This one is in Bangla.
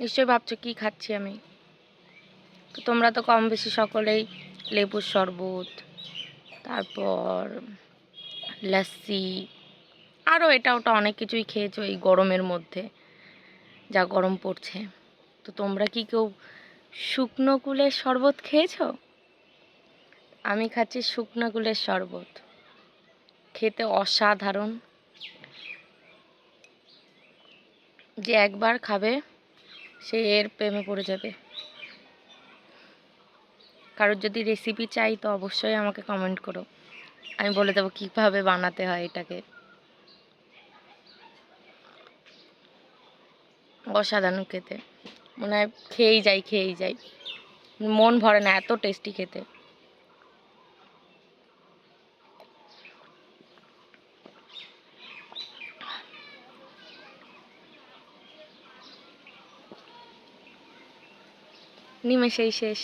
নিশ্চয়ই ভাবছো কি খাচ্ছি আমি। তো তোমরা তো কম বেশি সকলেই লেবুর শরবত, তারপর লস্যি, আরও এটা ওটা অনেক কিছুই খেয়েছো এই গরমের মধ্যে, যা গরম পড়ছে। তো তোমরা কি কেউ শুকনো কুলের শরবত খেয়েছো? আমি খাচ্ছি শুকনো কুলের শরবত, খেতে অসাধারণ। যে একবার খাবে সে এর প্রেমে পড়ে যাবে। কারোর যদি রেসিপি চাই তো অবশ্যই আমাকে কমেন্ট করো, আমি বলে দেবো কীভাবে বানাতে হয় এটাকে। অসাধারণ খেতে, মনে হয় খেয়েই যাই, মন ভরে না, এত টেস্টি খেতে। নিমেষেই শেষ।